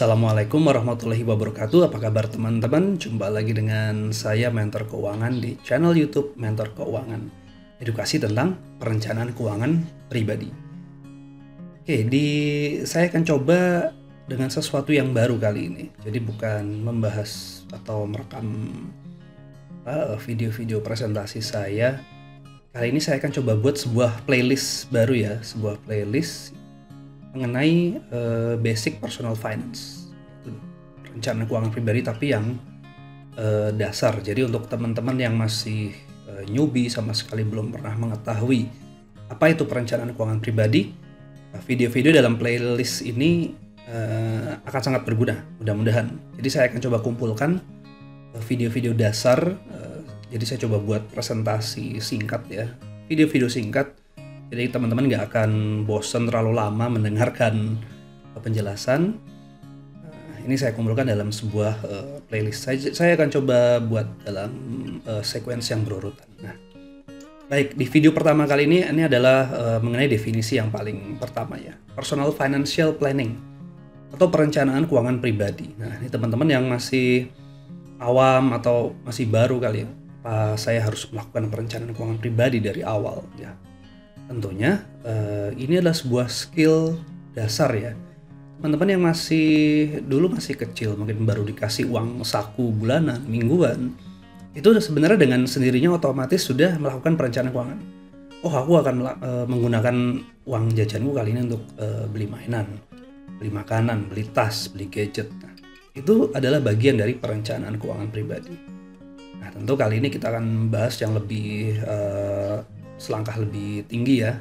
Assalamualaikum warahmatullahi wabarakatuh. Apa kabar teman-teman? Jumpa lagi dengan saya Mentor Keuangan di channel YouTube Mentor Keuangan. Edukasi tentang perencanaan keuangan pribadi. Oke, saya akan coba dengan sesuatu yang baru kali ini. Jadi bukan membahas atau merekam video-video presentasi saya. Kali ini saya akan coba buat sebuah playlist baru ya, sebuah playlist mengenai basic personal finance, perencanaan keuangan pribadi, tapi yang dasar. Jadi untuk teman-teman yang masih newbie, sama sekali belum pernah mengetahui apa itu perencanaan keuangan pribadi, video-video dalam playlist ini akan sangat berguna, mudah-mudahan. Jadi saya akan coba kumpulkan video-video dasar. Jadi saya coba buat presentasi singkat ya, video-video singkat. Jadi teman-teman nggak akan bosan terlalu lama mendengarkan penjelasan. Ini saya kumpulkan dalam sebuah playlist. Saya akan coba buat dalam sequence yang berurutan. Nah, baik, di video pertama kali ini adalah mengenai definisi yang paling pertama ya, personal financial planning atau perencanaan keuangan pribadi. Nah, ini teman-teman yang masih awam atau masih baru kali ya, saya harus melakukan perencanaan keuangan pribadi dari awal ya. Tentunya ini adalah sebuah skill dasar ya. Teman-teman yang masih kecil, mungkin baru dikasih uang saku bulanan, mingguan, itu sebenarnya dengan sendirinya otomatis sudah melakukan perencanaan keuangan. Oh, aku akan menggunakan uang jajanku kali ini untuk beli mainan, beli makanan, beli tas, beli gadget. Nah, itu adalah bagian dari perencanaan keuangan pribadi. Nah, tentu kali ini kita akan bahas yang lebih selangkah lebih tinggi ya,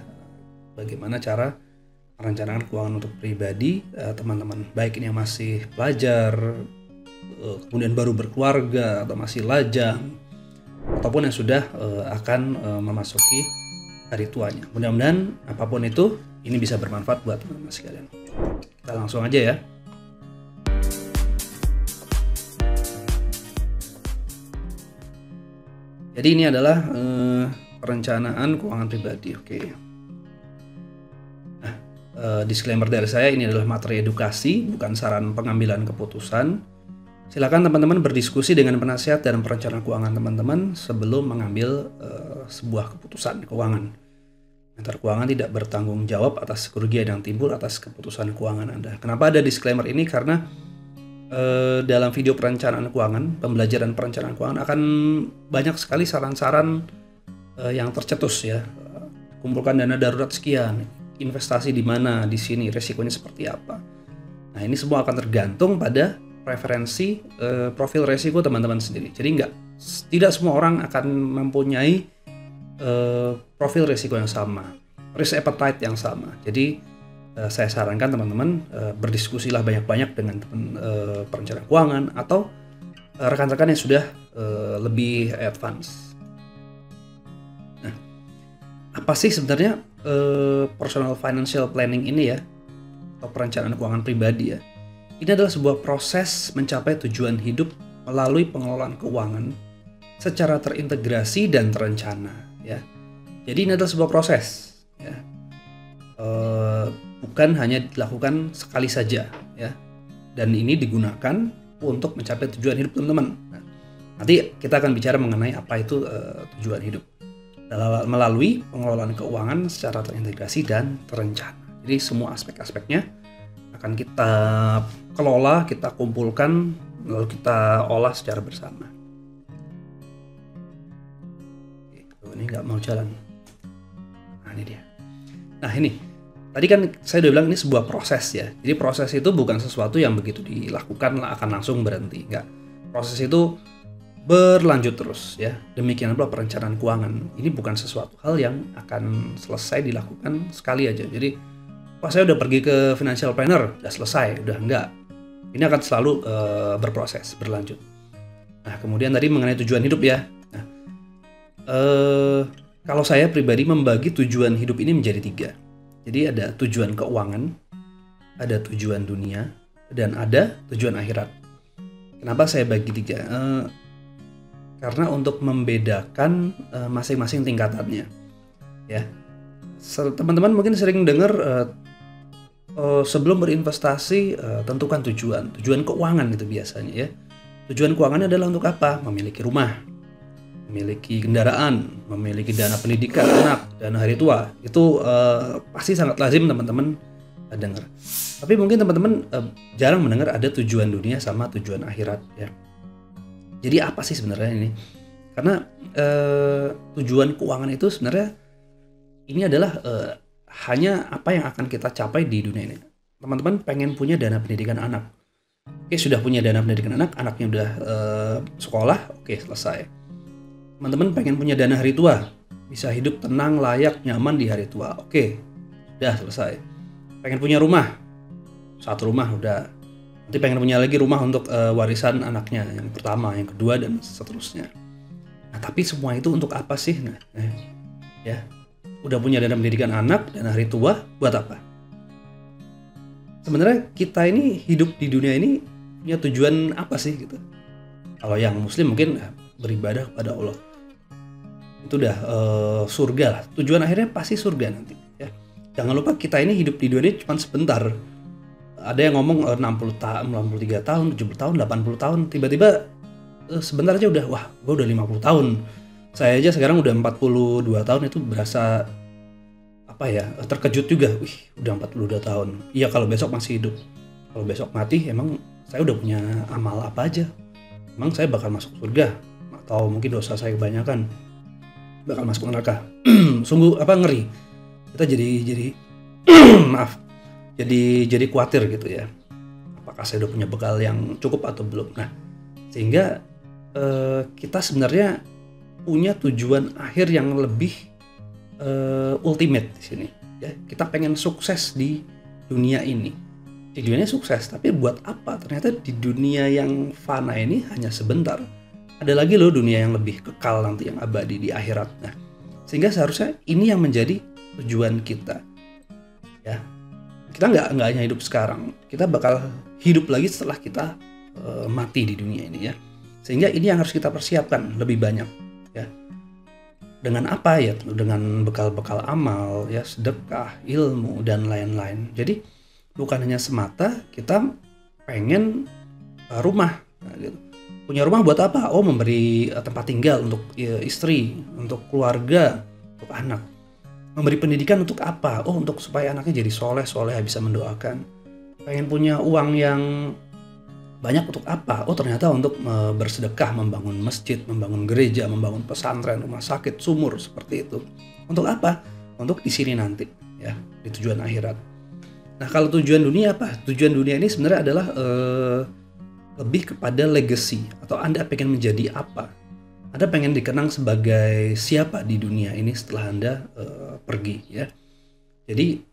bagaimana cara perencanaan keuangan untuk pribadi teman-teman, baik ini yang masih pelajar, kemudian baru berkeluarga, atau masih lajang, ataupun yang sudah akan memasuki hari tuanya. Mudah-mudahan apapun itu, ini bisa bermanfaat buat teman-teman sekalian. Kita langsung aja ya. Jadi ini adalah perencanaan keuangan pribadi. Oke. Nah, disclaimer dari saya, ini adalah materi edukasi, bukan saran pengambilan keputusan. Silakan teman-teman berdiskusi dengan penasihat dan perencana keuangan teman-teman sebelum mengambil sebuah keputusan keuangan. Mentor Keuangan tidak bertanggung jawab atas kerugian yang timbul atas keputusan keuangan Anda. Kenapa ada disclaimer ini? Karena dalam video perencanaan keuangan, pembelajaran perencanaan keuangan, akan banyak sekali saran-saran yang tercetus ya. Kumpulkan dana darurat sekian, investasi di mana, di sini, resikonya seperti apa. Nah, ini semua akan tergantung pada preferensi profil resiko teman-teman sendiri. Jadi tidak semua orang akan mempunyai profil resiko yang sama, risk appetite yang sama. Jadi saya sarankan teman-teman berdiskusilah banyak-banyak dengan perencana keuangan atau rekan-rekan yang sudah lebih advance. Apa sih sebenarnya personal financial planning ini ya, atau perencanaan keuangan pribadi ya? Ini adalah sebuah proses mencapai tujuan hidup melalui pengelolaan keuangan secara terintegrasi dan terencana ya. Jadi ini adalah sebuah proses ya, bukan hanya dilakukan sekali saja ya, dan ini digunakan untuk mencapai tujuan hidup teman-teman. Nah, nanti kita akan bicara mengenai apa itu tujuan hidup melalui pengelolaan keuangan secara terintegrasi dan terencana. Jadi semua aspek-aspeknya akan kita kelola, kita kumpulkan, lalu kita olah secara bersama. Ini nggak mau jalan. Nah, ini dia. Nah, ini tadi kan saya udah bilang ini sebuah proses ya. Jadi proses itu bukan sesuatu yang begitu dilakukan akan langsung berhenti. Enggak. Proses itu berlanjut terus ya. Demikian pula perencanaan keuangan. Ini bukan sesuatu hal yang akan selesai dilakukan sekali aja. Jadi, saya udah pergi ke financial planner, udah selesai, udah enggak. Ini akan selalu berproses, berlanjut. Nah, kemudian tadi mengenai tujuan hidup ya. Nah, kalau saya pribadi membagi tujuan hidup ini menjadi 3. Jadi ada tujuan keuangan, ada tujuan dunia, dan ada tujuan akhirat. Kenapa saya bagi 3? Karena untuk membedakan masing-masing tingkatannya ya. Teman-teman mungkin sering dengar sebelum berinvestasi, tentukan tujuan keuangan itu biasanya ya. Tujuan keuangannya adalah untuk apa? Memiliki rumah, memiliki kendaraan, memiliki dana pendidikan anak, dana hari tua. Itu pasti sangat lazim teman-teman dengar. Tapi mungkin teman-teman jarang mendengar ada tujuan dunia sama tujuan akhirat ya. Jadi apa sih sebenarnya ini? Karena tujuan keuangan itu sebenarnya ini adalah hanya apa yang akan kita capai di dunia ini. Teman-teman pengen punya dana pendidikan anak. Oke, sudah punya dana pendidikan anak, anaknya udah sekolah, oke selesai. Teman-teman pengen punya dana hari tua, bisa hidup tenang, layak, nyaman di hari tua. Oke, sudah selesai. Pengen punya rumah, satu rumah udah. Nanti pengen punya lagi rumah untuk warisan anaknya, yang pertama, yang kedua, dan seterusnya. Nah, tapi semua itu untuk apa sih? Ya, udah punya dana pendidikan anak, dana hari tua, buat apa? Sebenarnya kita ini hidup di dunia ini punya tujuan apa sih gitu? Kalau yang Muslim mungkin beribadah kepada Allah. Itu udah surga lah. Tujuan akhirnya pasti surga nanti. Ya. Jangan lupa kita ini hidup di dunia ini cuma sebentar. Ada yang ngomong 60 tahun, 63 tahun, 70 tahun, 80 tahun. Tiba-tiba sebentar aja udah, wah gue udah 50 tahun. Saya aja sekarang udah 42 tahun, itu berasa apa ya, terkejut juga. Wih, udah 42 tahun. Iya kalau besok masih hidup. Kalau besok mati, emang saya udah punya amal apa aja? Emang saya bakal masuk surga? Atau mungkin dosa saya kebanyakan bakal masuk neraka? Sungguh apa ngeri. Kita jadi maaf. Jadi khawatir gitu ya. Apakah saya udah punya bekal yang cukup atau belum? Nah, sehingga kita sebenarnya punya tujuan akhir yang lebih ultimate di sini. Ya, kita pengen sukses di dunia ini. Di dunia sukses, tapi buat apa? Ternyata di dunia yang fana ini hanya sebentar. Ada lagi loh dunia yang lebih kekal nanti, yang abadi di akhirat. Nah, sehingga seharusnya ini yang menjadi tujuan kita. Ya, kita nggak hanya hidup sekarang. Kita bakal hidup lagi setelah kita mati di dunia ini ya. Sehingga ini yang harus kita persiapkan lebih banyak. Ya. Dengan apa ya? Dengan bekal-bekal amal, ya, sedekah, ilmu, dan lain-lain. Jadi bukan hanya semata kita pengen rumah. Nah, gitu. Punya rumah buat apa? Oh, memberi tempat tinggal untuk istri, untuk keluarga, untuk anak. Memberi pendidikan untuk apa? Oh, untuk supaya anaknya jadi soleh, bisa mendoakan. Pengen punya uang yang banyak untuk apa? Oh, ternyata untuk bersedekah, membangun masjid, membangun gereja, membangun pesantren, rumah sakit, sumur, seperti itu. Untuk apa? Untuk di sini nanti, ya, di tujuan akhirat. Nah, kalau tujuan dunia apa? Tujuan dunia ini sebenarnya adalah lebih kepada legacy, atau Anda pengen menjadi apa? Anda pengen dikenang sebagai siapa di dunia ini setelah Anda pergi, ya. Jadi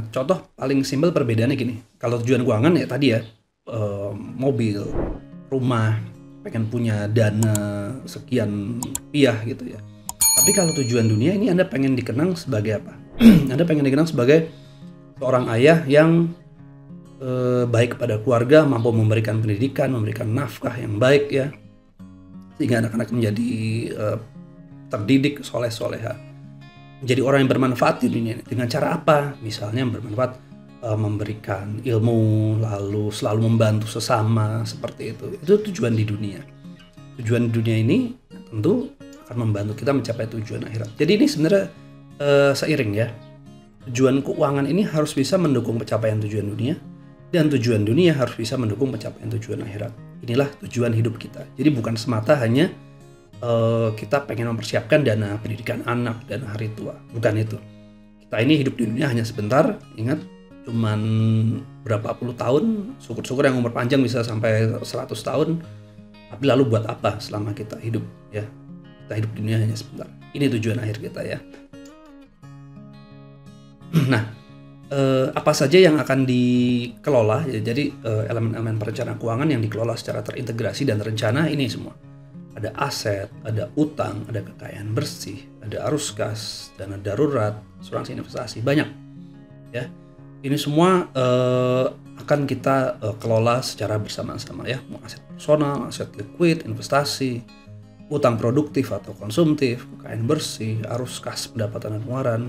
contoh paling simpel perbedaannya gini. Kalau tujuan keuangan ya tadi ya, mobil, rumah, pengen punya dana sekian rupiah gitu ya. Tapi kalau tujuan dunia ini Anda pengen dikenang sebagai apa? Anda pengen dikenang sebagai seorang ayah yang baik kepada keluarga, mampu memberikan pendidikan, memberikan nafkah yang baik ya, sehingga anak-anak menjadi terdidik, soleh-soleha, menjadi orang yang bermanfaat di dunia ini. Dengan cara apa? Misalnya bermanfaat, memberikan ilmu, lalu selalu membantu sesama, seperti itu. Itu tujuan di dunia. Tujuan di dunia ini tentu akan membantu kita mencapai tujuan akhirat. Jadi ini sebenarnya seiring ya. Tujuan keuangan ini harus bisa mendukung pencapaian tujuan dunia, dan tujuan dunia harus bisa mendukung pencapaian tujuan akhirat. Inilah tujuan hidup kita. Jadi bukan semata hanya kita pengen mempersiapkan dana pendidikan anak, dana hari tua. Bukan itu. Kita ini hidup di dunia hanya sebentar. Ingat, cuman berapa puluh tahun. Syukur-syukur yang umur panjang bisa sampai 100 tahun. Tapi lalu buat apa selama kita hidup ya? Kita hidup di dunia hanya sebentar. Ini tujuan akhir kita ya. Nah, apa saja yang akan dikelola ya, jadi elemen-elemen perencanaan keuangan yang dikelola secara terintegrasi dan terencana ini semua. Ada aset, ada utang, ada kekayaan bersih, ada arus kas, dana darurat, asuransi investasi, banyak ya. Ini semua akan kita kelola secara bersama-sama ya, mau aset personal, aset liquid, investasi, utang produktif atau konsumtif, kekayaan bersih, arus kas pendapatan dan pengeluaran.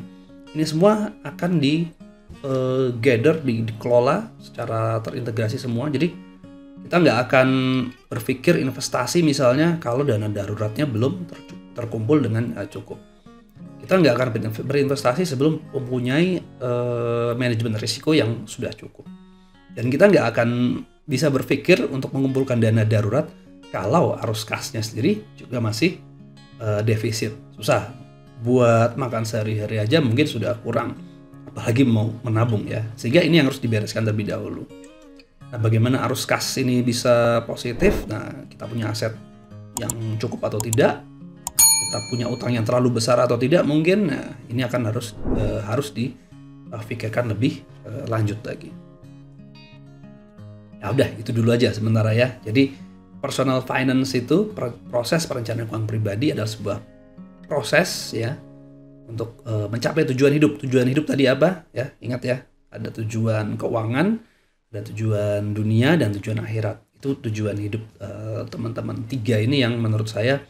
Ini semua akan gather, dikelola secara terintegrasi semua. Jadi kita nggak akan berpikir investasi misalnya kalau dana daruratnya belum terkumpul dengan cukup. Kita nggak akan berinvestasi sebelum mempunyai manajemen risiko yang sudah cukup. Dan kita nggak akan bisa berpikir untuk mengumpulkan dana darurat kalau arus kasnya sendiri juga masih defisit. Susah. Buat makan sehari-hari aja mungkin sudah kurang. Apalagi mau menabung ya. Sehingga ini yang harus dibereskan terlebih dahulu. Nah, bagaimana arus kas ini bisa positif? Nah, kita punya aset yang cukup atau tidak? Kita punya utang yang terlalu besar atau tidak mungkin? Nah, ini akan harus dipikirkan lebih lanjut lagi. Ya udah, itu dulu aja sementara ya. Jadi personal finance itu proses perencanaan keuangan pribadi adalah sebuah proses ya untuk mencapai tujuan hidup. Tujuan hidup tadi apa? Ya, ingat ya, ada tujuan keuangan, ada tujuan dunia, dan tujuan akhirat. Itu tujuan hidup teman-teman. 3 ini yang menurut saya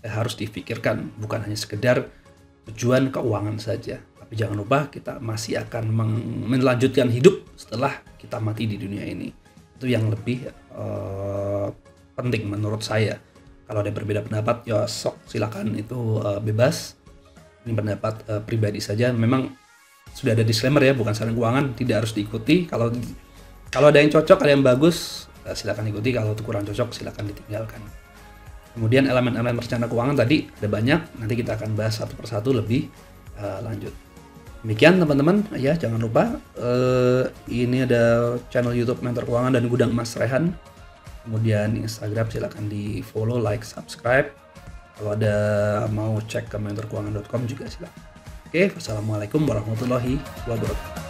harus difikirkan, bukan hanya sekedar tujuan keuangan saja. Tapi jangan lupa kita masih akan melanjutkan hidup setelah kita mati di dunia ini. Itu yang lebih penting menurut saya. Kalau ada berbeda pendapat, ya sok silakan, itu bebas. Ini pendapat pribadi saja. Memang sudah ada disclaimer ya, bukan saran keuangan, tidak harus diikuti. Kalau ada yang cocok, ada yang bagus, silakan ikuti. Kalau itu kurang cocok, silakan ditinggalkan. Kemudian elemen-elemen perencanaan keuangan tadi ada banyak. Nanti kita akan bahas satu persatu lebih lanjut. Demikian teman-teman ya, jangan lupa ini ada channel YouTube Mentor Keuangan dan Gudang Emas Rehan. Kemudian Instagram silakan di follow, like, subscribe. Kalau ada mau cek ke mentorkeuangan.com juga silakan. Oke, wassalamualaikum warahmatullahi wabarakatuh.